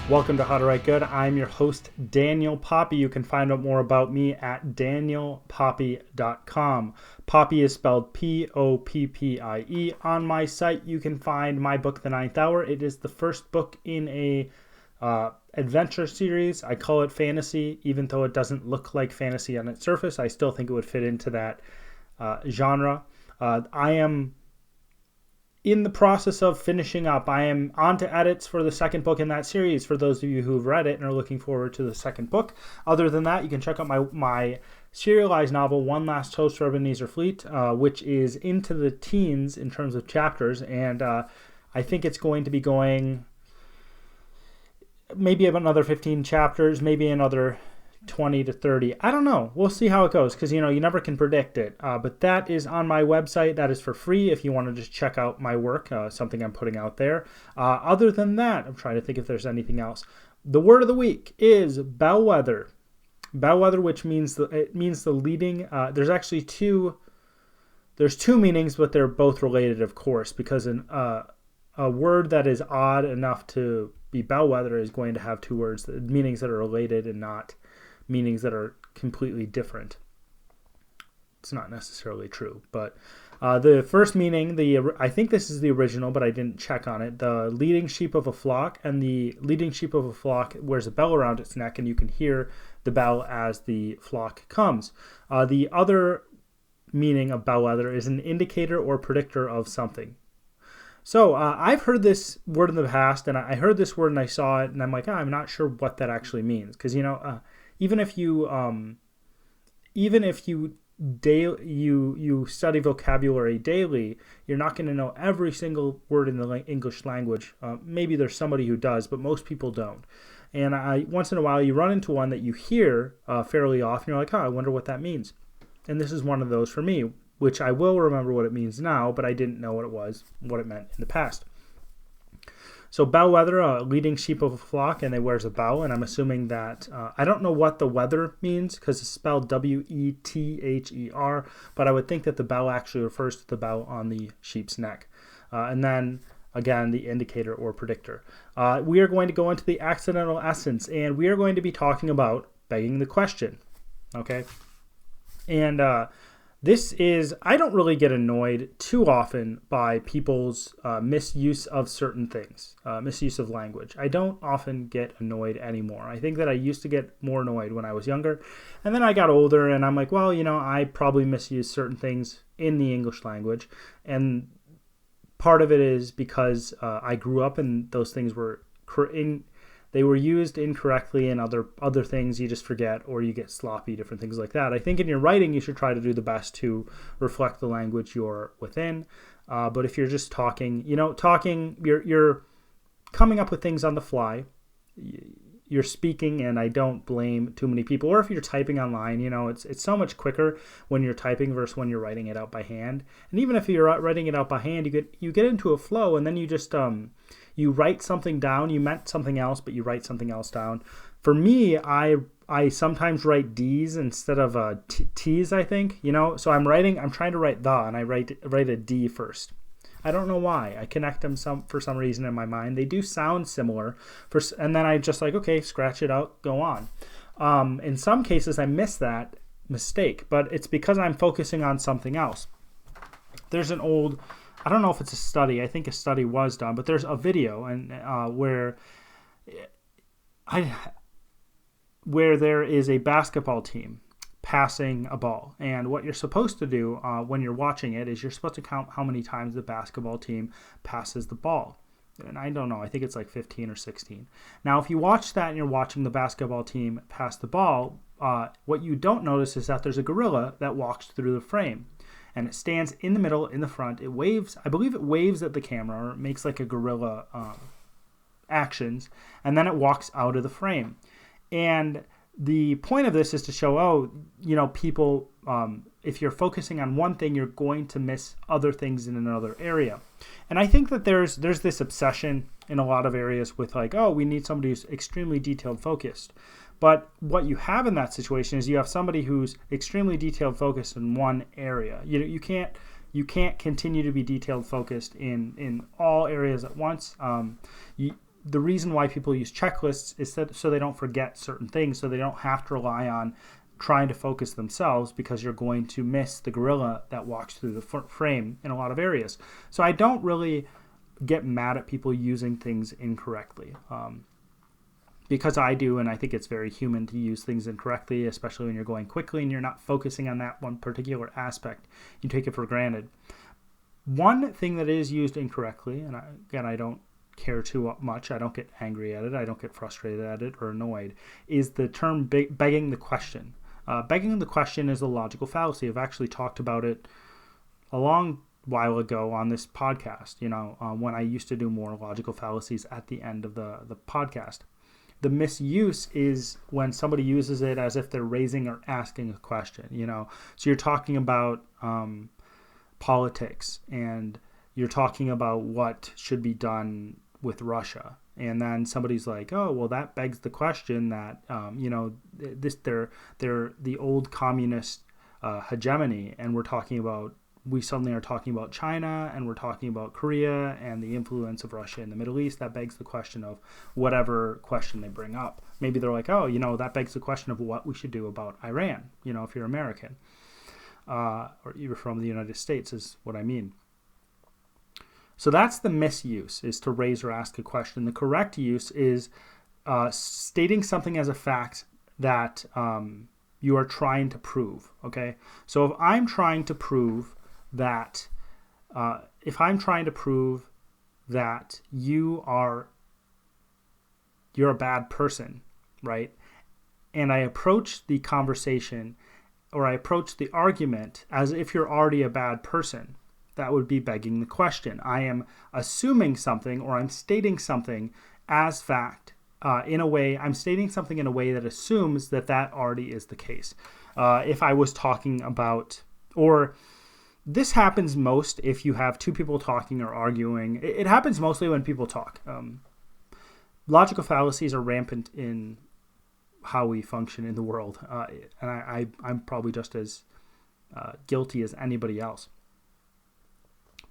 Welcome to How to Write Good. I'm your host, Daniel Poppie. You can find out more about me at danielpoppie.com. Poppie is spelled P-O-P-P-I-E. On my site, you can find my book, The Ninth Hour. It is the first book in a adventure series. I call it fantasy, even though it doesn't look like fantasy on its surface. I still think it would fit into that genre. I am in the process of finishing up. I am on to edits for the second book in that series, for those of you who've read it and are looking forward to the second book. Other than that, you can check out my serialized novel, One Last Toast for Ebenezer Fleet, which is into the teens in terms of chapters, and I think it's going to be going maybe about another 15 chapters, maybe another 20 to 30. I don't know. We'll see how it goes, because you never can predict it. But that is on my website. That is for free if you want to just check out my work, something I'm putting out there. Other than that, I'm trying to think if there's anything else. The word of the week is bellwether. Bellwether, which means it means the leading. There's actually two meanings, but they're both related, of course, because a word that is odd enough to be bellwether is going to have two words, meanings that are related and not meanings that are completely different. It's not necessarily true, but the first meaning, I think this is the original, but I didn't check on it. The leading sheep of a flock, and the leading sheep of a flock wears a bell around its neck, and you can hear the bell as the flock comes. The other meaning of bellwether is an indicator or predictor of something. So I've heard this word in the past, and I heard this word and I saw it, and I'm like, I'm not sure what that actually means, because even if you study vocabulary daily, you're not going to know every single word in the English language. Maybe there's somebody who does, but most people don't. And once in a while, you run into one that you hear fairly often. You're like, I wonder what that means. And this is one of those for me, which I will remember what it means now, but I didn't know what it meant in the past. So bellwether, leading sheep of a flock, and they wears a bell, and I'm assuming that, I don't know what the weather means, because it's spelled W-E-T-H-E-R, but I would think that the bell actually refers to the bell on the sheep's neck. And then, again, the indicator or predictor. We are going to go into the accidental essence, and we are going to be talking about begging the question, okay? And I don't really get annoyed too often by people's misuse of certain things, misuse of language. I don't often get annoyed anymore. I think that I used to get more annoyed when I was younger, and then I got older, and I'm like, well, I probably misuse certain things in the English language, and part of it is because I grew up and those things were they were used incorrectly, and other things you just forget, or you get sloppy, different things like that. I think in your writing, you should try to do the best to reflect the language you're within. But if you're just talking, you're coming up with things on the fly. You're speaking, and I don't blame too many people. Or if you're typing online, it's so much quicker when you're typing versus when you're writing it out by hand. And even if you're writing it out by hand, you get into a flow, and then you just you write something down. You meant something else, but you write something else down. For me, I sometimes write D's instead of T's, I think. So I'm trying to write the, and I write a D first. I don't know why. I connect them for some reason in my mind. They do sound similar, and then I just like, okay, scratch it out, go on. In some cases, I miss that mistake, but it's because I'm focusing on something else. There's an old, I don't know if it's a study. I think a study was done, but there's a video where there is a basketball team passing a ball, and what you're supposed to do when you're watching it is you're supposed to count how many times the basketball team passes the ball. And I don't know, I think it's like 15 or 16. Now, if you watch that and you're watching the basketball team pass the ball, what you don't notice is that there's a gorilla that walks through the frame, and it stands in the middle, in the front. It waves, I believe it waves at the camera, or it makes like a gorilla actions, and then it walks out of the frame. And the point of this is to show, people, if you're focusing on one thing, you're going to miss other things in another area. And I think that there's this obsession in a lot of areas with like, we need somebody who's extremely detailed focused. But what you have in that situation is you have somebody who's extremely detailed focused in one area. You can't continue to be detailed focused in all areas at once. the reason why people use checklists is so they don't forget certain things, so they don't have to rely on trying to focus themselves, because you're going to miss the gorilla that walks through the frame in a lot of areas. So I don't really get mad at people using things incorrectly, because I do, and I think it's very human to use things incorrectly, especially when you're going quickly and you're not focusing on that one particular aspect. You take it for granted. One thing that is used incorrectly, and again, I don't care too much, I don't get angry at it, I don't get frustrated at it or annoyed, is the term begging the question. Begging the question is a logical fallacy. I've actually talked about it a long while ago on this podcast, when I used to do more logical fallacies at the end of the podcast. The misuse is when somebody uses it as if they're raising or asking a question, So you're talking about politics, and you're talking about what should be done with Russia. And then somebody's like, oh, well, that begs the question that, they're the old communist hegemony, and we suddenly are talking about China, and we're talking about Korea and the influence of Russia in the Middle East. That begs the question of whatever question they bring up. Maybe they're like, oh, that begs the question of what we should do about Iran, if you're American, or you're from the United States is what I mean. So that's the misuse, is to raise or ask a question. The correct use is stating something as a fact that you are trying to prove, okay? So if I'm trying to prove that you're a bad person, right? And I approach the conversation, or I approach the argument as if you're already a bad person, that would be begging the question. I am assuming something, or I'm stating something as fact I'm stating something in a way that assumes that already is the case. If I was talking about, or this happens most if you have two people talking or arguing. It happens mostly when people talk. Logical fallacies are rampant in how we function in the world, and I'm probably just as guilty as anybody else.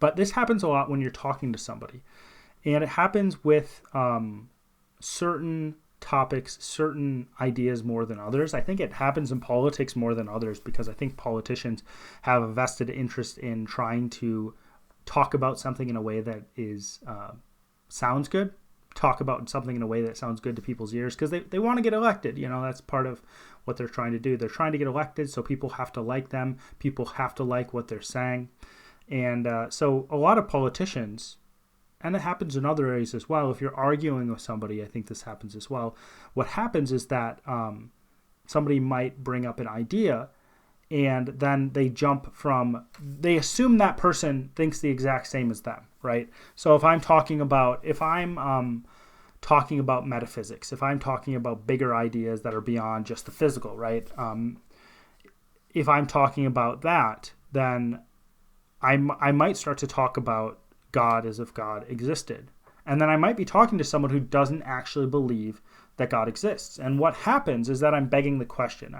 But this happens a lot when you're talking to somebody, and it happens with certain topics, certain ideas more than others. I think it happens in politics more than others, because I think politicians have a vested interest in trying to talk about something in a way that is sounds good, talk about something in a way that sounds good to people's ears, because they want to get elected. That's part of what they're trying to do. They're trying to get elected, so people have to like them. People have to like what they're saying. And so a lot of politicians, and it happens in other areas as well, if you're arguing with somebody, I think this happens as well. What happens is that somebody might bring up an idea, and then they assume that person thinks the exact same as them, right? So if I'm talking about metaphysics, if I'm talking about bigger ideas that are beyond just the physical, right? If I'm talking about that, then I might start to talk about God as if God existed. And then I might be talking to someone who doesn't actually believe that God exists. And what happens is that I'm begging the question.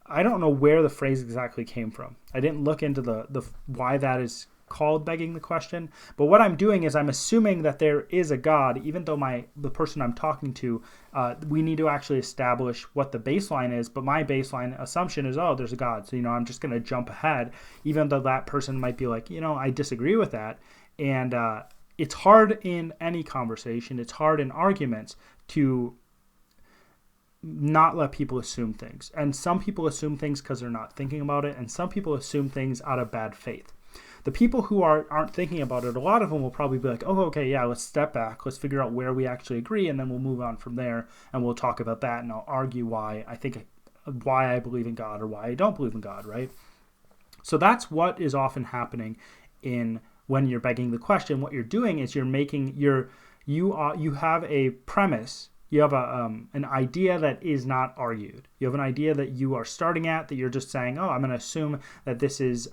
I don't know where the phrase exactly came from. I didn't look into the why that is called begging the question. But what I'm doing is I'm assuming that there is a God, even though the person I'm talking to, we need to actually establish what the baseline is. But my baseline assumption is, oh, there's a God. So, I'm just going to jump ahead, even though that person might be like, I disagree with that. And it's hard in any conversation. It's hard in arguments to not let people assume things. And some people assume things because they're not thinking about it. And some people assume things out of bad faith. The people who aren't thinking about it, a lot of them will probably be like, oh, okay, yeah, let's step back. Let's figure out where we actually agree, and then we'll move on from there, and we'll talk about that, and I'll argue why I believe in God or why I don't believe in God, right? So that's what is often happening when you're begging the question. What you're doing is you have a premise. You have an idea that is not argued. You have an idea that you are starting at, that you're just saying, oh, I'm going to assume that this is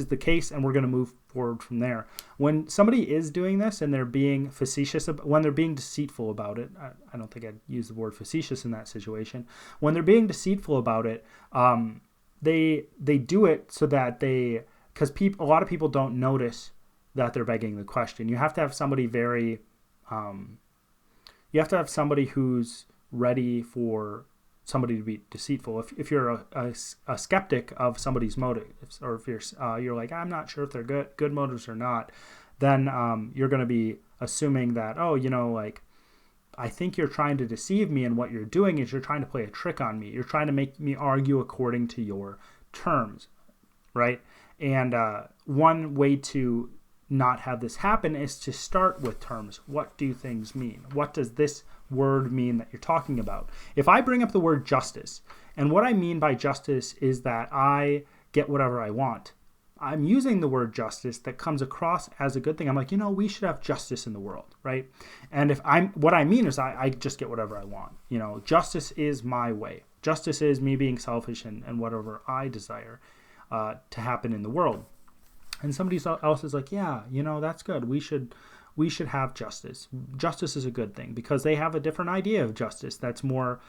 the case, and we're going to move forward from there. When somebody is doing this and they're being facetious, when they're being deceitful about it, I don't think I'd use the word facetious in that situation. When they're being deceitful about it, they do it so that because a lot of people don't notice that they're begging the question. You have to have somebody very you have to have somebody who's ready for somebody to be deceitful. If you're a skeptic of somebody's motives, or if you're like, I'm not sure if they're good motives or not, then you're going to be assuming that, oh, like, I think you're trying to deceive me, and what you're doing is you're trying to play a trick on me. You're trying to make me argue according to your terms, right? And one way to not have this happen is to start with terms. What do things mean? What does this word mean that you're talking about? If I bring up the word justice, and what I mean by justice is that I get whatever I want, I'm using the word justice that comes across as a good thing. I'm like, we should have justice in the world, right? And what I mean is I just get whatever I want. Justice is my way. Justice is me being selfish and whatever I desire to happen in the world. And somebody else is like, yeah, that's good. We should have justice. Justice is a good thing, because they have a different idea of justice that's more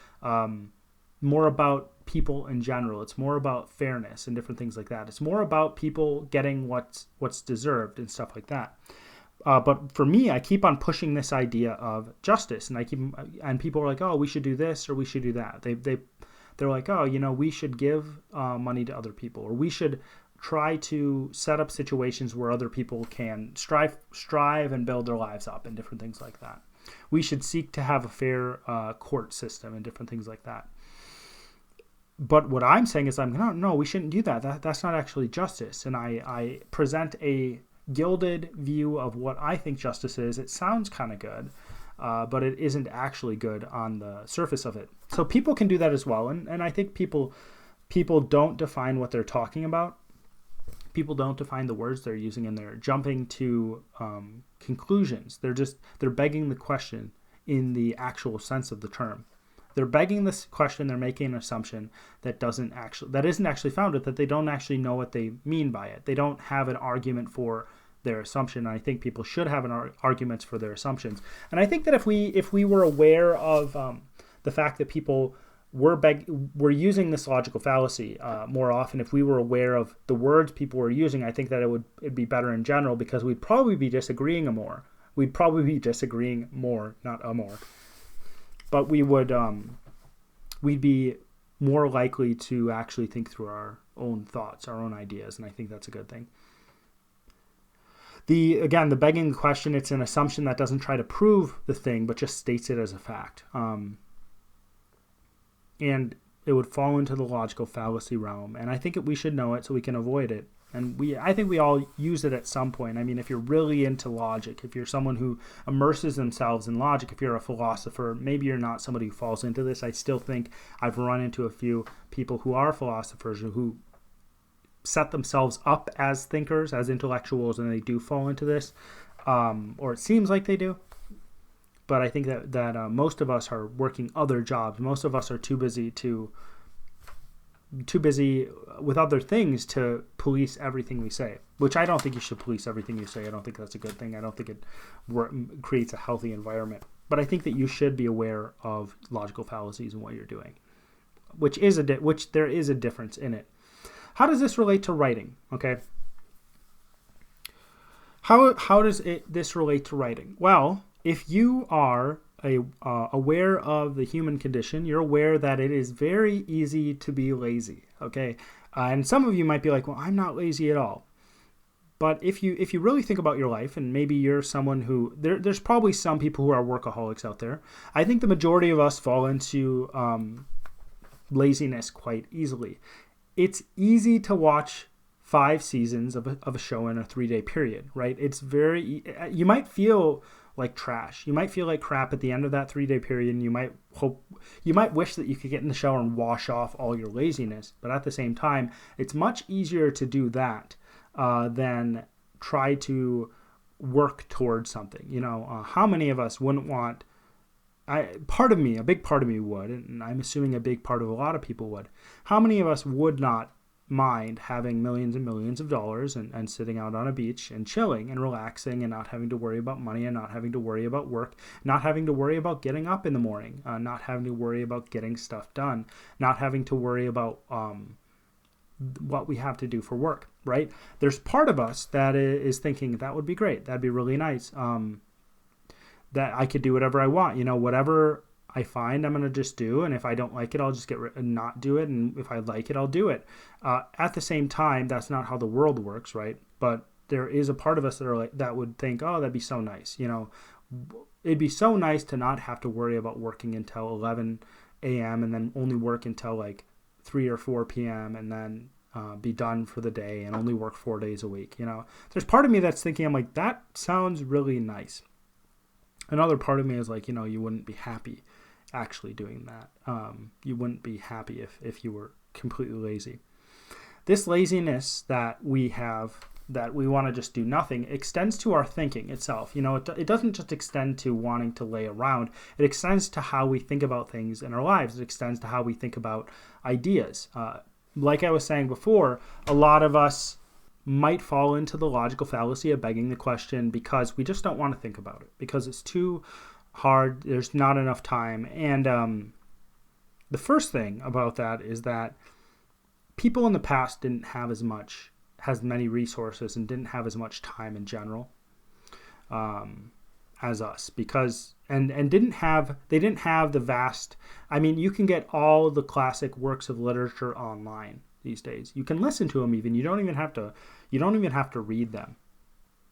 about people in general. It's more about fairness and different things like that. It's more about people getting what's deserved and stuff like that. But for me, I keep on pushing this idea of justice, and people are like, oh, we should do this or we should do that. They're like, oh, we should give money to other people, or we should try to set up situations where other people can strive and build their lives up, and different things like that. We should seek to have a fair court system and different things like that. But what I'm saying is, no, we shouldn't do that. That's not actually justice. And I present a gilded view of what I think justice is. It sounds kind of good, but it isn't actually good on the surface of it. So people can do that as well. And I think people don't define what they're talking about. People don't define the words they're using, and they're jumping to conclusions. They're begging the question in the actual sense of the term. They're begging this question. They're making an assumption that isn't actually founded, that they don't actually know what they mean by it. They don't have an argument for their assumption. And I think people should have arguments for their assumptions. And I think that if we were aware of the fact that people were using this logical fallacy more often, if we were aware of the words people were using, I think that it'd be better in general, because we'd probably be disagreeing more. We'd probably be disagreeing more, not a more. But we'd be more likely to actually think through our own thoughts, our own ideas, and I think that's a good thing. The begging the question, it's an assumption that doesn't try to prove the thing, but just states it as a fact. And it would fall into the logical fallacy realm, and I think we should know it so we can avoid it. And I think we all use it at some point. I mean, if you're really into logic, if you're someone who immerses themselves in logic, if you're a philosopher, maybe you're not somebody who falls into this. I still think I've run into a few people who are philosophers who set themselves up as thinkers, as intellectuals, and they do fall into this, or it seems like they do. But I think that most of us are working other jobs. Most of us are too busy with other things to police everything we say, which I don't think you should police everything you say. I don't think that's a good thing. I don't think it creates a healthy environment. But I think that you should be aware of logical fallacies in what you're doing, which there is a difference in it. How does this relate to writing? Okay. How does this relate to writing? Well, if you are aware of the human condition, you're aware that it is very easy to be lazy, okay? And some of you might be like, well, I'm not lazy at all. But if you really think about your life, and maybe you're someone who, there's probably some people who are workaholics out there. I think the majority of us fall into laziness quite easily. It's easy to watch 5 seasons of a show in a 3-day period, right? You might feel like trash. You might feel like crap at the end of that 3-day period, and you might wish that you could get in the shower and wash off all your laziness. But at the same time, it's much easier to do that than try to work towards something. How many of us wouldn't want? A big part of me would, and I'm assuming a big part of a lot of people would. How many of us would not mind having millions and millions of dollars and sitting out on a beach and chilling and relaxing and not having to worry about money and not having to worry about work, not having to worry about getting up in the morning, not having to worry about getting stuff done, not having to worry about what we have to do for work, right? There's part of us that is thinking that would be great. That'd be really nice. that I could do whatever I want. Whatever I find, I'm going to just do. And if I don't like it, I'll just not do it. And if I like it, I'll do it. At the same time, that's not how the world works, right? But there is a part of us that would think, oh, that'd be so nice. It'd be so nice to not have to worry about working until 11 a.m. and then only work until like 3 or 4 p.m. and then be done for the day and only work 4 days a week. There's part of me that's thinking, I'm like, that sounds really nice. Another part of me is like, you wouldn't be happy actually doing that. You wouldn't be happy if you were completely lazy. This laziness that we have, that we want to just do nothing, extends to our thinking itself. It doesn't just extend to wanting to lay around. It extends to how we think about things in our lives. It extends to how we think about ideas. Like I was saying before, a lot of us might fall into the logical fallacy of begging the question because we just don't want to think about it, because it's too hard, there's not enough time. And the first thing about that is that people in the past didn't have as many resources and didn't have as much time in general as us, because and didn't have the vast, you can get all the classic works of literature online these days. You can listen to them even. You don't even have to read them.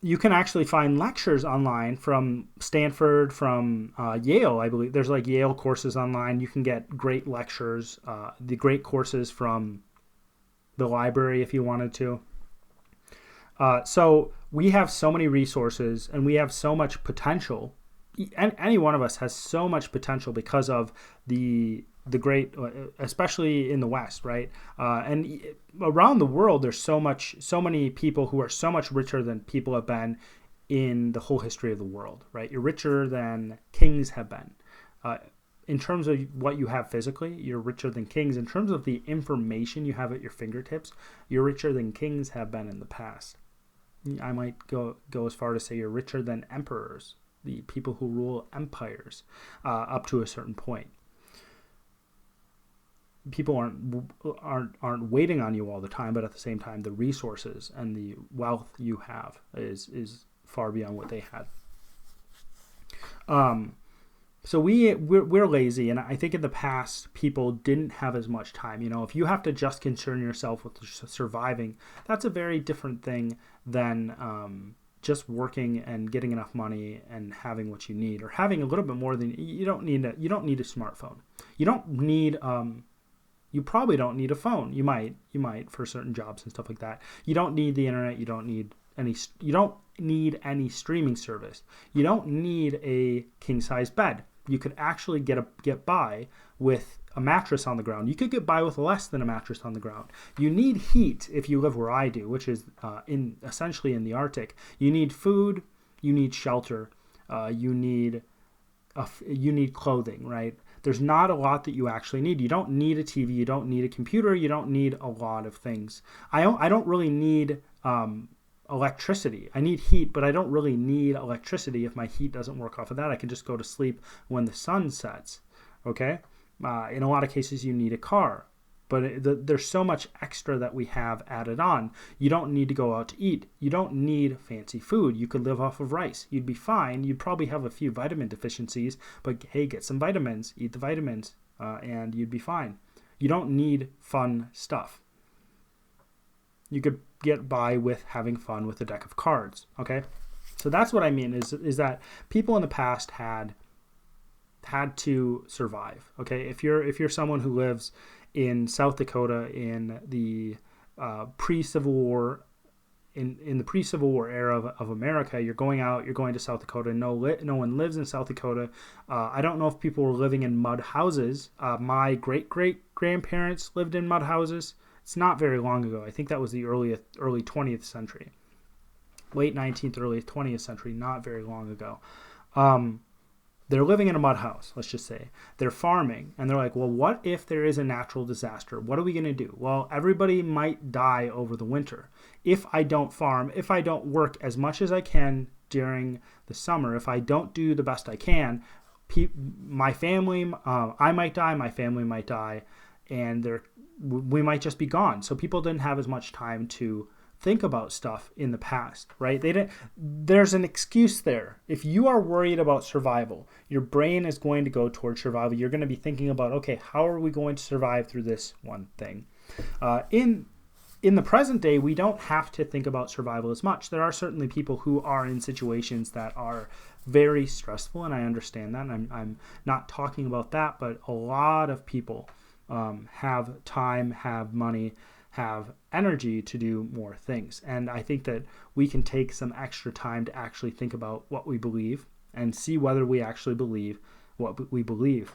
You can actually find lectures online from Stanford, from Yale, I believe. There's like Yale courses online. You can get great lectures, the great courses from the library if you wanted to. So we have so many resources and we have so much potential. Any one of us has so much potential because of the great, especially in the West, right? And around the world, there's so many people who are so much richer than people have been in the whole history of the world, right? You're richer than kings have been. In terms of what you have physically, you're richer than kings. In terms of the information you have at your fingertips, you're richer than kings have been in the past. I might go as far to say you're richer than emperors, the people who rule empires, up to a certain point. People aren't waiting on you all the time, but at the same time, the resources and the wealth you have is far beyond what they had. So we're lazy, and I think in the past people didn't have as much time. If you have to just concern yourself with surviving, that's a very different thing than just working and getting enough money and having what you need, or having a little bit more than you don't need a smartphone. You probably don't need a phone. You might for certain jobs and stuff like that. You don't need the internet. You don't need any streaming service. You don't need a king size bed. You could actually get by with a mattress on the ground. You could get by with less than a mattress on the ground. You need heat if you live where I do, which is essentially in the Arctic. You need food. You need shelter. You need clothing, right? There's not a lot that you actually need. You don't need a TV. You don't need a computer. You don't need a lot of things. I don't really need electricity. I need heat, but I don't really need electricity. If my heat doesn't work off of that, I can just go to sleep when the sun sets. Okay? In a lot of cases, you need a car. But there's so much extra that we have added on. You don't need to go out to eat. You don't need fancy food. You could live off of rice. You'd be fine. You'd probably have a few vitamin deficiencies, but hey, get some vitamins, eat the vitamins, and you'd be fine. You don't need fun stuff. You could get by with having fun with a deck of cards, okay? So that's what I mean is that people in the past had to survive, okay? If you're someone who lives in South Dakota in the pre-Civil War, in the pre-Civil War era of America, you're going to South Dakota. No one lives in South Dakota. I don't know if people were living in mud houses. My great-great-grandparents lived in mud houses. It's not very long ago. I think that was the early 20th century. Late 19th, early 20th century, not very long ago. They're living in a mud house, let's just say. They're farming, and they're like, well, what if there is a natural disaster? What are we going to do? Well, everybody might die over the winter. If I don't farm, if I don't work as much as I can during the summer, if I don't do the best I can, my family, I might die, my family might die, and we might just be gone. So people didn't have as much time to think about stuff in the past, right? There's an excuse there. If you are worried about survival, your brain is going to go towards survival. You're going to be thinking about, okay, how are we going to survive through this one thing? In the present day, we don't have to think about survival as much. There are certainly people who are in situations that are very stressful, and I understand that. And I'm not talking about that, but a lot of people have time, have money, have energy to do more things. And I think that we can take some extra time to actually think about what we believe and see whether we actually believe what we believe.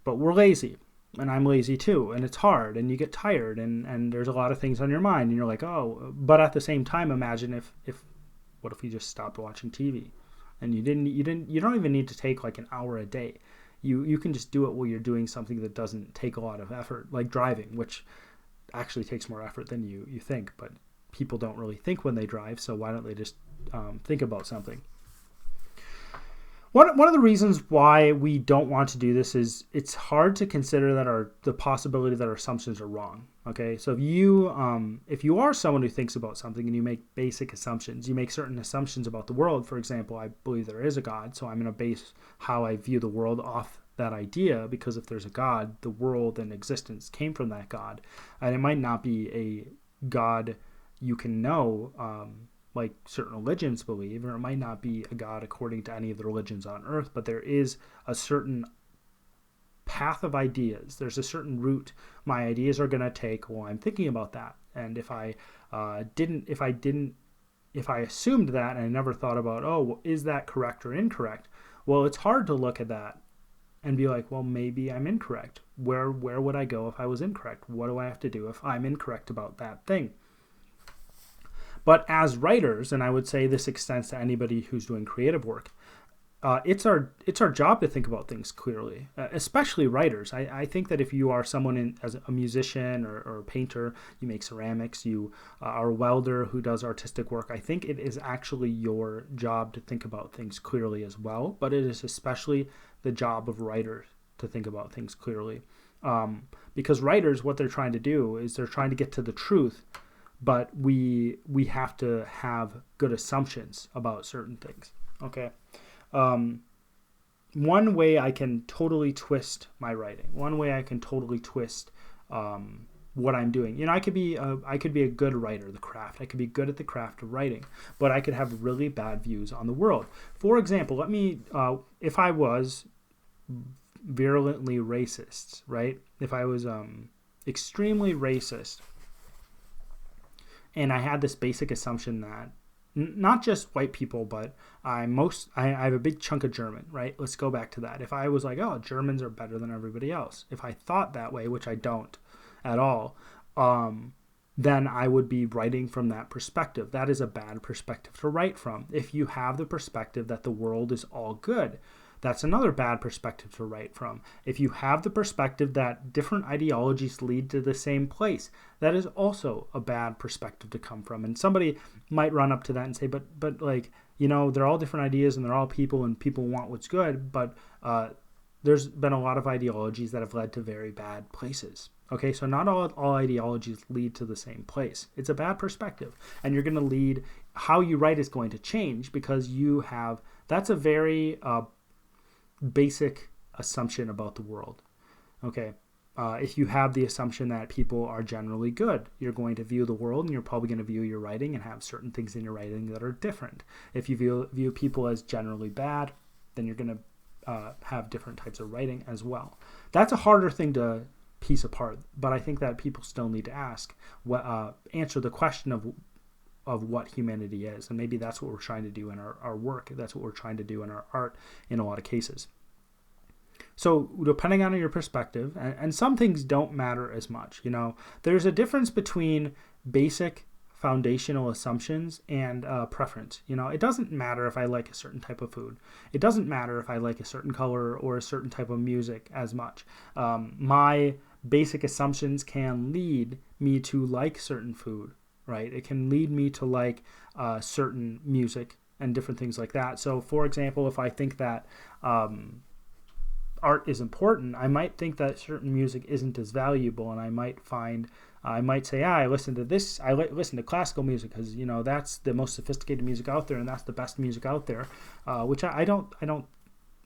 But we're lazy. And I'm lazy too, and it's hard, and you get tired, and there's a lot of things on your mind, and you're like, oh, but at the same time, imagine what if you just stopped watching TV, and you don't even need to take like an hour a day. You can just do it while you're doing something that doesn't take a lot of effort, like driving, which actually takes more effort than you think, but people don't really think when they drive, so why don't they just think about something? One of the reasons why we don't want to do this is it's hard to consider that the possibility that our assumptions are wrong. Okay, so if you are someone who thinks about something and you make basic assumptions, you make certain assumptions about the world. For example, I believe there is a God, so I'm going to base how I view the world off that idea, because if there's a God, the world and existence came from that God, and it might not be a God you can know, like certain religions believe, or it might not be a God according to any of the religions on earth, but there is a certain path of ideas. There's a certain route my ideas are going to take while I'm thinking about that. And if I assumed that and I never thought about, oh, is that correct or incorrect? Well, it's hard to look at that and be like, well, maybe I'm incorrect. Where would I go if I was incorrect? What do I have to do if I'm incorrect about that thing? But as writers, and I would say this extends to anybody who's doing creative work, it's our job to think about things clearly, especially writers. I think that if you are someone as a musician or a painter, you make ceramics, you are a welder who does artistic work, I think it is actually your job to think about things clearly as well, but it is especially the job of writers to think about things clearly. Because writers, what they're trying to do is they're trying to get to the truth, but we have to have good assumptions about certain things. Okay. One way I can totally twist my writing, one way I can totally twist what I'm doing. I could be a good writer, the craft. I could be good at the craft of writing, but I could have really bad views on the world. For example, if I was virulently racist, right? If I was extremely racist, and I had this basic assumption that not just white people, but I have a big chunk of German, right? Let's go back to that. If I was like, oh, Germans are better than everybody else, if I thought that way, which I don't at all, then I would be writing from that perspective. That is a bad perspective to write from. If you have the perspective that the world is all good, that's another bad perspective to write from. If you have the perspective that different ideologies lead to the same place, that is also a bad perspective to come from. And somebody might run up to that and say, but like, they're all different ideas and they're all people and people want what's good, but there's been a lot of ideologies that have led to very bad places. Okay, so not all ideologies lead to the same place. It's a bad perspective. And you're going to lead, how you write is going to change because that's a very basic assumption about the world. Okay, if you have the assumption that people are generally good, you're going to view the world and you're probably going to view your writing and have certain things in your writing that are different. If you view people as generally bad, then you're going to have different types of writing as well. That's a harder thing to piece apart, but I think that people still need to answer the question of what humanity is. And maybe that's what we're trying to do in our work. That's what we're trying to do in our art in a lot of cases. So depending on your perspective, and some things don't matter as much, there's a difference between basic foundational assumptions and preference. It doesn't matter if I like a certain type of food. It doesn't matter if I like a certain color or a certain type of music as much. My basic assumptions can lead me to like certain food, right? It can lead me to like certain music and different things like that. So for example, if I think that art is important, I might think that certain music isn't as valuable, and I might say, I listen to this. I listen to classical music because that's the most sophisticated music out there, and that's the best music out there. Which I don't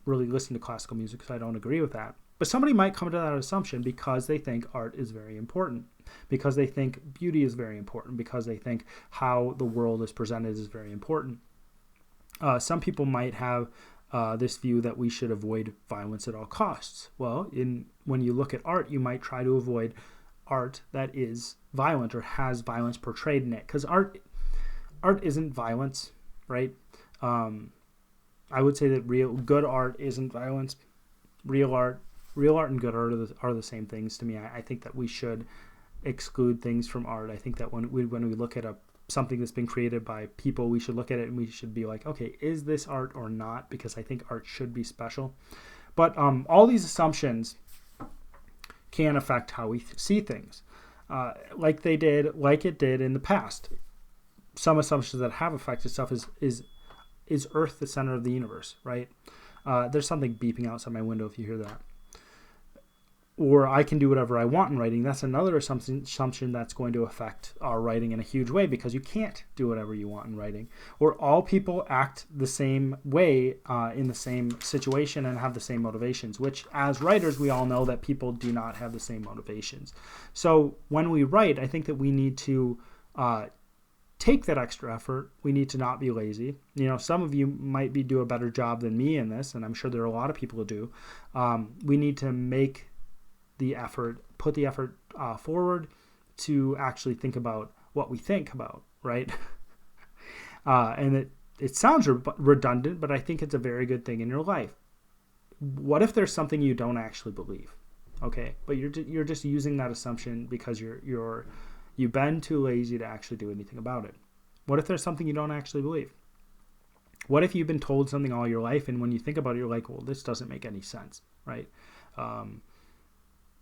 really listen to classical music because I don't agree with that. But somebody might come to that assumption because they think art is very important, because they think beauty is very important, because they think how the world is presented is very important. Some people might have this view that we should avoid violence at all costs. Well, when you look at art, you might try to avoid art that is violent or has violence portrayed in it, because art isn't violence, right? I would say that good art isn't violence. Real art and good art are the same things to me. I think that we should exclude things from art. I think that when we look at something that's been created by people, we should look at it and we should be like, okay, is this art or not? Because I think art should be special. But all these assumptions can affect how we see things, like it did in the past. Some assumptions that have affected stuff is Earth the center of the universe, right? There's something beeping outside my window if you hear that. Or I can do whatever I want in writing. That's another assumption that's going to affect our writing in a huge way, because you can't do whatever you want in writing. Or all people act the same way in the same situation and have the same motivations, which as writers, we all know that people do not have the same motivations. So when we write, I think that we need to take that extra effort. We need to not be lazy. Some of you might do a better job than me in this, and I'm sure there are a lot of people who do. We need to put the effort forward to actually think about what we think about, right? And it sounds redundant, but I think it's a very good thing in your life. What if there's something you don't actually believe? Okay, but you're just using that assumption because you've been too lazy to actually do anything about it. What if there's something you don't actually believe? What if you've been told something all your life, and when you think about it, you're like, well, this doesn't make any sense, right?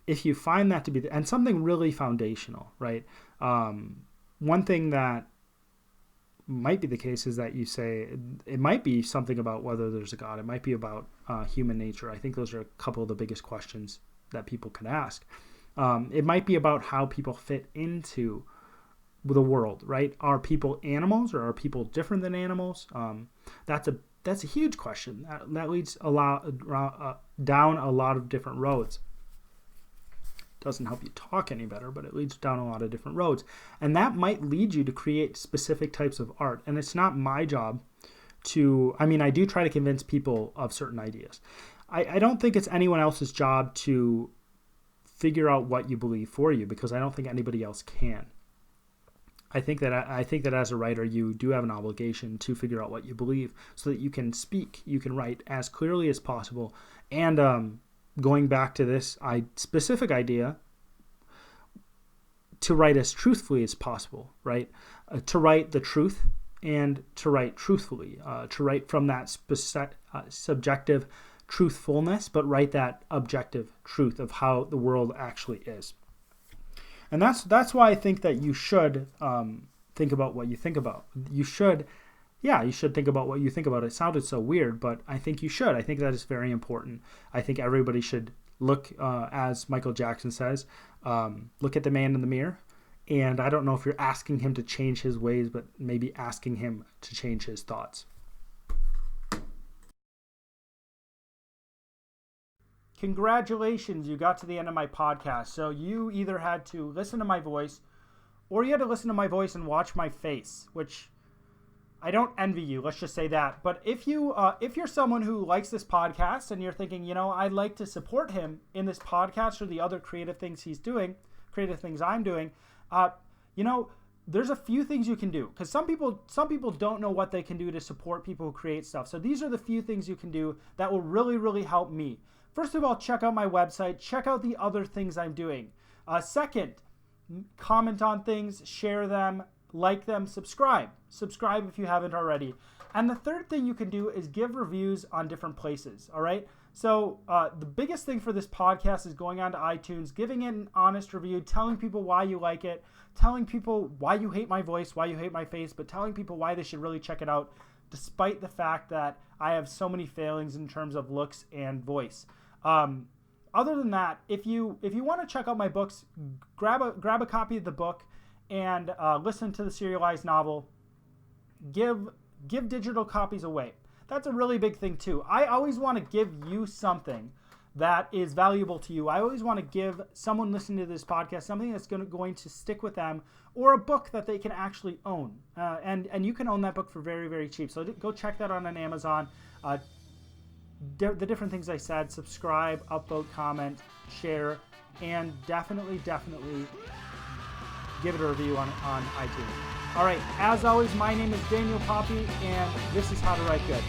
If you find that to be, and something really foundational, right? One thing that might be the case is that you say, it might be something about whether there's a God. It might be about human nature. I think those are a couple of the biggest questions that people could ask. It might be about how people fit into the world, right? Are people animals, or are people different than animals? That's a huge question. That leads down a lot of different roads. Doesn't help you talk any better, but it leads down a lot of different roads. And that might lead you to create specific types of art. And it's not my job I do try to convince people of certain ideas. I don't think it's anyone else's job to figure out what you believe for you, because I don't think anybody else can. I think that as a writer, you do have an obligation to figure out what you believe so that you can speak, you can write as clearly as possible. And going back to this specific idea, to write as truthfully as possible, right? To write the truth and to write truthfully, to write from that subjective truthfulness, but write that objective truth of how the world actually is. And that's why I think that you should think about what you think about. You should think about what you think about. It sounded so weird, but I think you should. I think that is very important. I think everybody should look, as Michael Jackson says, look at the man in the mirror. And I don't know if you're asking him to change his ways, but maybe asking him to change his thoughts. Congratulations, you got to the end of my podcast. So you either had to listen to my voice, or you had to listen to my voice and watch my face, which I don't envy you. Let's just say that. But if you're someone who likes this podcast and you're thinking, I'd like to support him in this podcast or the other creative things he's doing, creative things I'm doing, there's a few things you can do, because some people don't know what they can do to support people who create stuff. So these are the few things you can do that will really, really help me. First of all, check out my website. Check out the other things I'm doing. Second, comment on things, share them, like them, subscribe. Subscribe if you haven't already. And the third thing you can do is give reviews on different places, all right? So the biggest thing for this podcast is going on to iTunes, giving it an honest review, telling people why you like it, telling people why you hate my voice, why you hate my face, but telling people why they should really check it out, despite the fact that I have so many failings in terms of looks and voice. Other than that, if you want to check out my books, grab a copy of the book and listen to the serialized novel. Give digital copies away. That's a really big thing too. I always want to give you something that is valuable to you. I always want to give someone listening to this podcast something that's going to stick with them, or a book that they can actually own. And you can own that book for very, very cheap. So go check that out on Amazon. The different things I said: subscribe, upvote, comment, share, and definitely give it a review on iTunes. All right, as always, my name is Daniel Poppie, and this is How to Write Good.